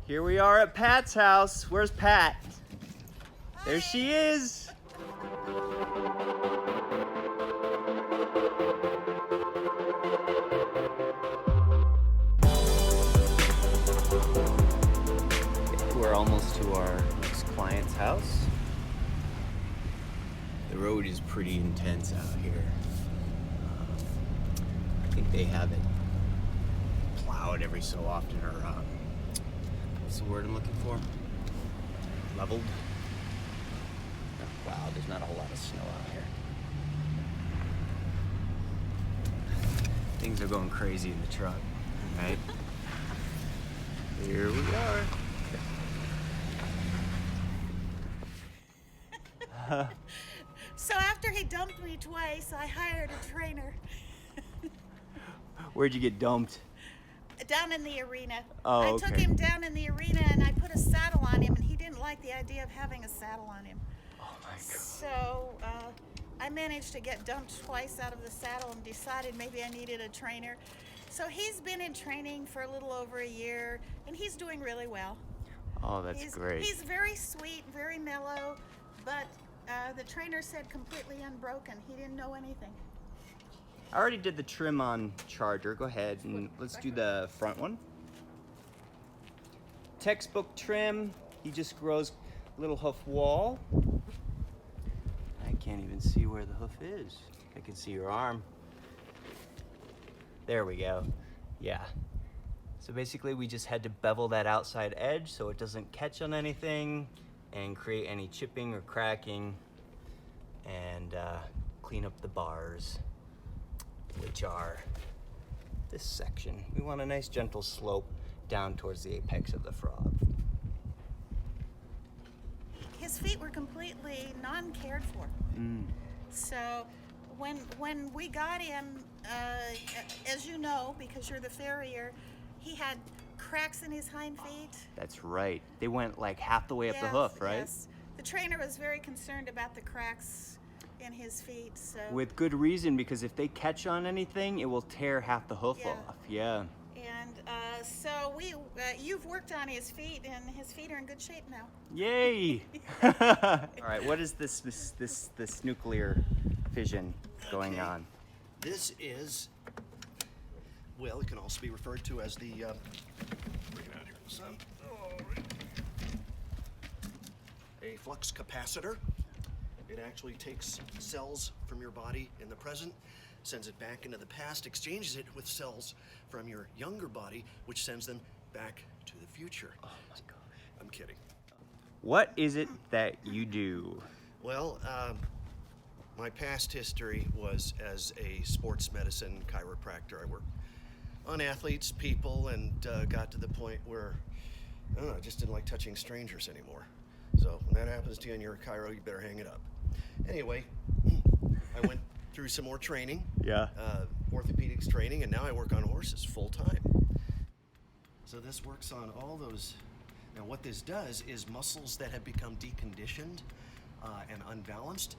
Here we are at Pat's house. Where's Pat? Hi. There she is. We're almost to our next client's house. The road is pretty intense out here. I think they have it plowed every so often, or what's the word I'm looking for? Leveled. Oh, wow, there's not a whole lot of snow out here. Things are going crazy in the truck, right? Here we are. So after he dumped me twice, I hired a trainer. Where'd you get dumped? Down in the arena. Oh, I okay. took him down in the arena and I put a saddle on him, and he didn't like the idea of having a saddle on him. Oh my God. So I managed to get dumped twice out of the saddle and decided maybe I needed a trainer. So he's been in training for a little over a year, and he's doing really well. Oh, that's great. He's very sweet, very mellow, but the trainer said completely unbroken. He didn't know anything. I already did the trim on Charger. Go ahead and let's do the front one. Textbook trim. He just grows little hoof wall. I can't even see where the hoof is. I can see your arm. There we go. Yeah. So basically we just had to bevel that outside edge so it doesn't catch on anything and create any chipping or cracking, and clean up the bars, which are this section. We want a nice gentle slope down towards the apex of the frog. His feet were completely non-cared for. So when we got him, as you know, because you're the farrier, he had cracks in his hind feet. That's right. They went like half the way up the hoof, right? Yes. The trainer was very concerned about the cracks in his feet. So With good reason, because if they catch on anything, it will tear half the hoof Yeah. off. Yeah. And so you've worked on his feet, and his feet are in good shape now. Yay! All right, what is this nuclear fission going Okay. on? This is, well, it can also be referred to as the, bring it out here in the sun. All right. A flux capacitor. It actually takes cells from your body in the present, sends it back into the past, exchanges it with cells from your younger body, which sends them back to the future. Oh my gosh. I'm kidding. What is it that you do? Well, my past history was as a sports medicine chiropractor. I worked on athletes, people, and got to the point where, I don't know, I just didn't like touching strangers anymore. So when that happens to you and you're a chiro, you better hang it up. Anyway, I went through some more training, Yeah. orthopedics training, and now I work on horses full time. So this works on all those. Now what this does is muscles that have become deconditioned and unbalanced,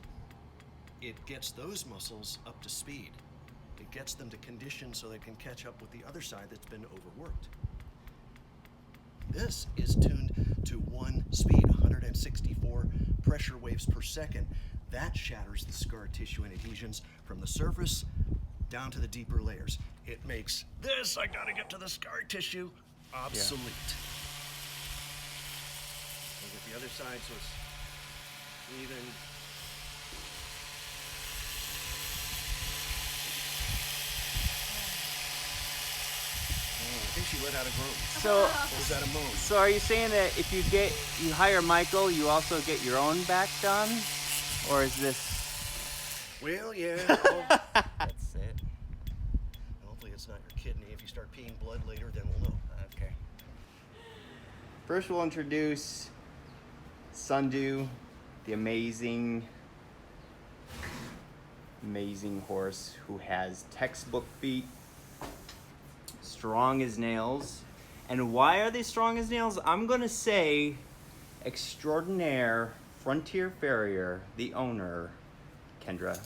it gets those muscles up to speed. It gets them to condition so they can catch up with the other side that's been overworked. This is tuned to one speed, 164 pressure waves per second. That shatters the scar tissue and adhesions from the surface down to the deeper layers. It makes this, I gotta get to the scar tissue, obsolete. Look at the other side so it's even. I think she let out a groan. So, Or was that a moan? so are you saying that if you hire Michael, you also get your own back done, or is this? Well, yeah. Well, That's it. hopefully it's not your kidney. If you start peeing blood later, then we'll know. Okay. First, we'll introduce Sundew, the amazing horse who has textbook feet, strong as nails. And why are they strong as nails? I'm gonna say extraordinaire frontier farrier, the owner, Kendra.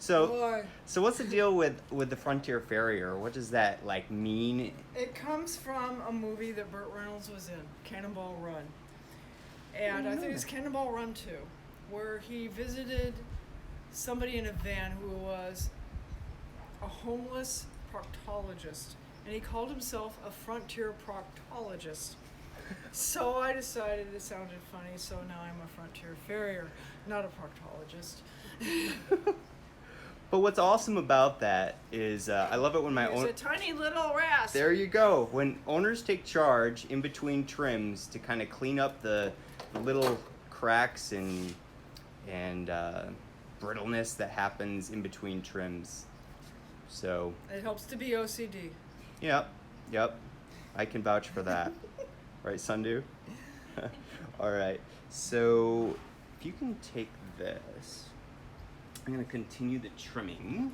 So, Boy. so what's the deal with the Frontier Farrier? What does that like mean? It comes from a movie that Burt Reynolds was in, Cannonball Run. And I think it was Cannonball Run 2, where he visited somebody in a van who was a homeless proctologist. And he called himself a frontier proctologist. So I decided it sounded funny, so now I'm a frontier farrier, not a proctologist. But what's awesome about that is I love it when my He's own. a tiny little rasp. There you go. When owners take charge in between trims to kind of clean up the little cracks and brittleness that happens in between trims. So. It helps to be OCD. Yep. I can vouch for that. Right, Sundu? All right. So if you can take this, I'm going to continue the trimming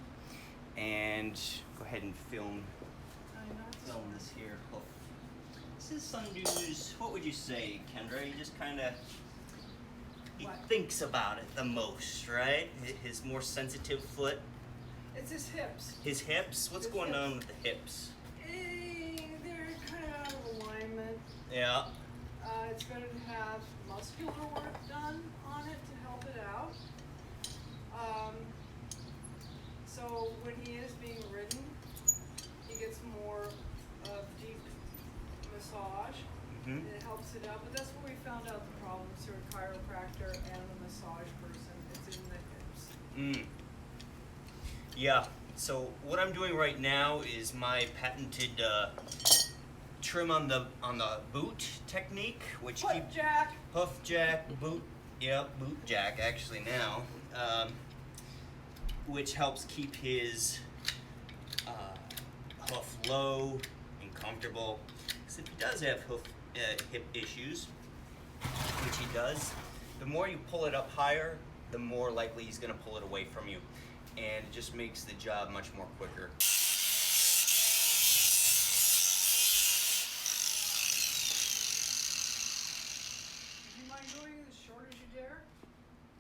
and go ahead and film this here. Oh. This is Sundu's, what would you say, Kendra? He just kind of, he thinks about it the most, right? His more sensitive foot. It's his hips. His hips? What's going on with the hips? They're kind of out of alignment. Yeah. It's better to have muscular work done on it to help it out. So when he is being ridden, he gets more of deep massage, and it helps it out. But that's where we found out the problems through a chiropractor and a massage person. It's in the hips. Yeah. So what I'm doing right now is my patented trim on the boot technique, which Hoof jack. Hoof jack, boot jack actually now, which helps keep his hoof low and comfortable. Because if he does have hip issues, which he does, the more you pull it up higher, the more likely he's going to pull it away from you, and it just makes the job much more quicker.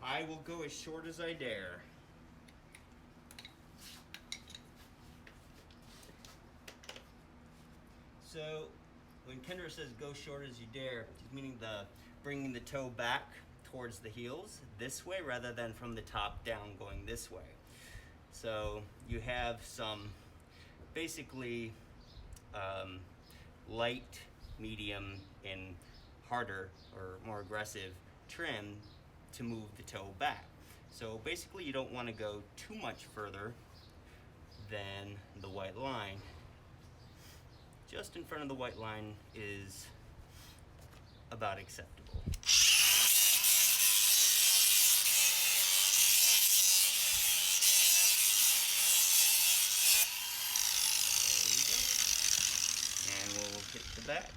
I will go as short as I dare. So, when Kendra says go short as you dare, she's meaning bringing the toe back towards the heels this way rather than from the top down going this way. So, you have some basically light, medium, and harder or more aggressive trim to move the toe back. So basically you don't want to go too much further than the white line. Just in front of the white line is about acceptable. There we go. And we'll hit the back.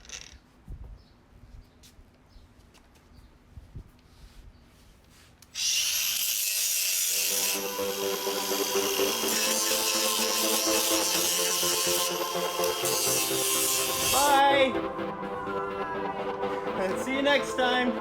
Bye! And see you next time!